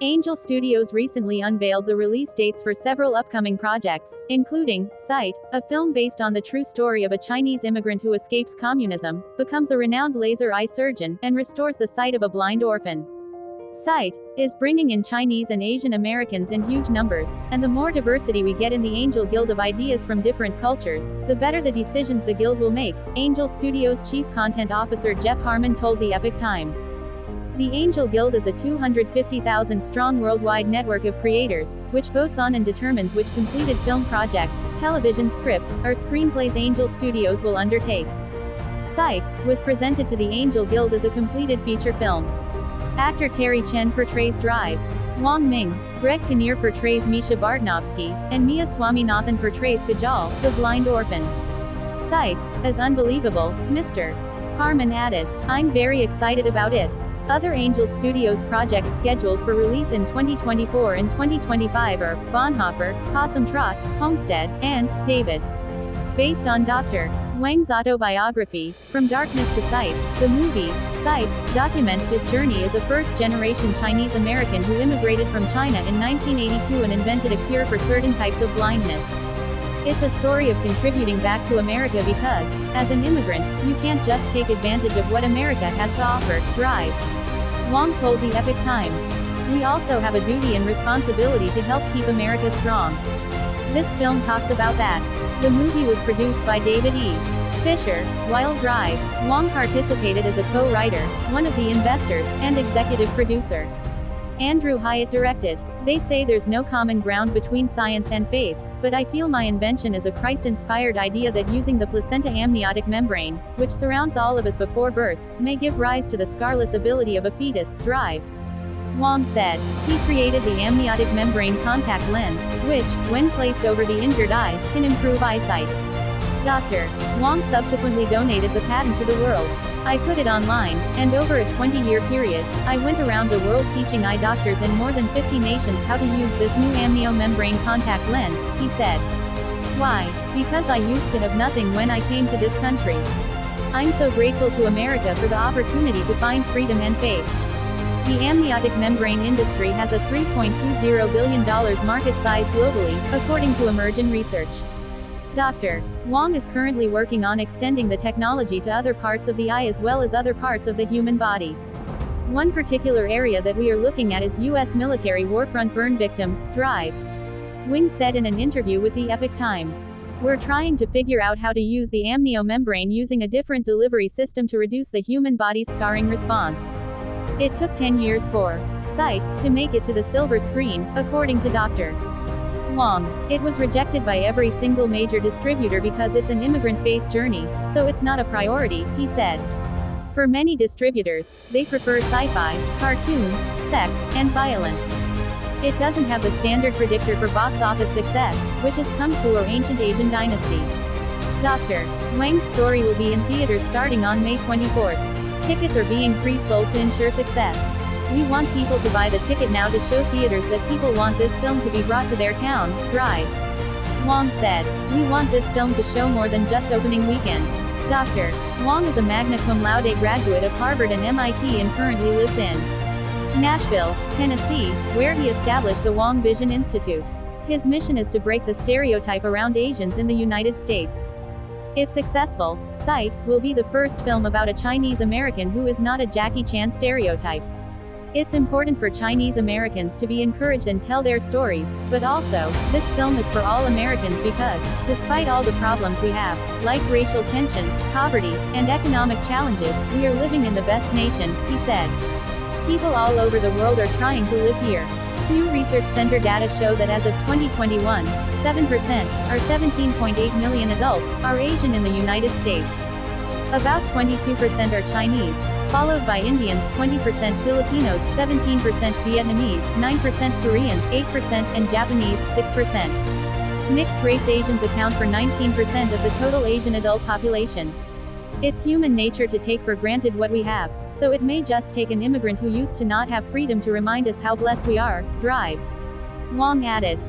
Angel Studios recently unveiled the release dates for several upcoming projects, including Sight, a film based on the true story of a Chinese immigrant who escapes communism, becomes a renowned laser eye surgeon, and restores the sight of a blind orphan. Sight is bringing in Chinese and Asian Americans in huge numbers, and the more diversity we get in the Angel Guild of ideas from different cultures, the better the decisions the guild will make, Angel Studios Chief Content Officer Jeff Harmon told the Epoch Times. The Angel Guild is a 250,000-strong worldwide network of creators, which votes on and determines which completed film projects, television scripts, or screenplays Angel Studios will undertake. Sight was presented to the Angel Guild as a completed feature film. Actor Terry Chen portrays Drive. Wang Ming, Greg Kinnear portrays Misha Bartnovsky, and Mia Swaminathan portrays Kajal, the blind orphan. Sight is unbelievable, Mr. Harmon added. I'm very excited about it. Other Angel Studios projects scheduled for release in 2024 and 2025 are Bonhoeffer, Possum Trot, Homestead, and David. Based on Dr. Wang's autobiography, From Darkness to Sight, the movie, Sight, documents his journey as a first-generation Chinese American who immigrated from China in 1982 and invented a cure for certain types of blindness. It's a story of contributing back to America because, as an immigrant, you can't just take advantage of what America has to offer. Drive. Wang told the Epoch Times. We also have a duty and responsibility to help keep America strong. This film talks about that. The movie was produced by David E. Fisher, while Drive, Wang participated as a co-writer, one of the investors, and executive producer. Andrew Hyatt directed. They say there's no common ground between science and faith, but I feel my invention is a Christ-inspired idea that using the placenta amniotic membrane, which surrounds all of us before birth, may give rise to the scarless ability of a fetus. Drive. Wang said. He created the amniotic membrane contact lens, which, when placed over the injured eye, can improve eyesight. Dr. Wang subsequently donated the patent to the world. I put it online, and over a 20-year period, I went around the world teaching eye doctors in more than 50 nations how to use this new amnio membrane contact lens, he said. Why? Because I used to have nothing when I came to this country. I'm so grateful to America for the opportunity to find freedom and faith. The amniotic membrane industry has a $3.20 billion market size globally, according to Emergent Research. Dr. Wang is currently working on extending the technology to other parts of the eye as well as other parts of the human body. One particular area that we are looking at is U.S. military warfront burn victims. Drive. Wang said in an interview with the Epoch Times. We're trying to figure out how to use the amnio membrane using a different delivery system to reduce the human body's scarring response. It took 10 years for Sight to make it to the silver screen, according to Dr. Wang. It was rejected by every single major distributor because it's an immigrant faith journey, so it's not a priority, he said. For many distributors, they prefer sci-fi, cartoons, sex, and violence. It doesn't have the standard predictor for box office success, which is Kung Fu or Ancient Asian Dynasty. Dr. Wang's story will be in theaters starting on May 24th. Tickets are being pre-sold to ensure success. We want people to buy the ticket now to show theaters that people want this film to be brought to their town. Drive. Wang said. We want this film to show more than just opening weekend. Dr. Wang is a magna cum laude graduate of Harvard and MIT and currently lives in Nashville, Tennessee, where he established the Wang Vision Institute. His mission is to break the stereotype around Asians in the United States. If successful, Sight will be the first film about a Chinese American who is not a Jackie Chan stereotype. It's important for Chinese Americans to be encouraged and tell their stories, but also, this film is for all Americans because, despite all the problems we have, like racial tensions, poverty, and economic challenges, we are living in the best nation, he said. People all over the world are trying to live here. Pew Research Center data show that as of 2021, 7%, or 17.8 million adults, are Asian in the United States. About 22% are Chinese, followed by Indians 20%, Filipinos 17%, Vietnamese 9%, Koreans 8%, and Japanese 6%. Mixed-race Asians account for 19% of the total Asian adult population. It's human nature to take for granted what we have, so it may just take an immigrant who used to not have freedom to remind us how blessed we are. Drive. Wang added.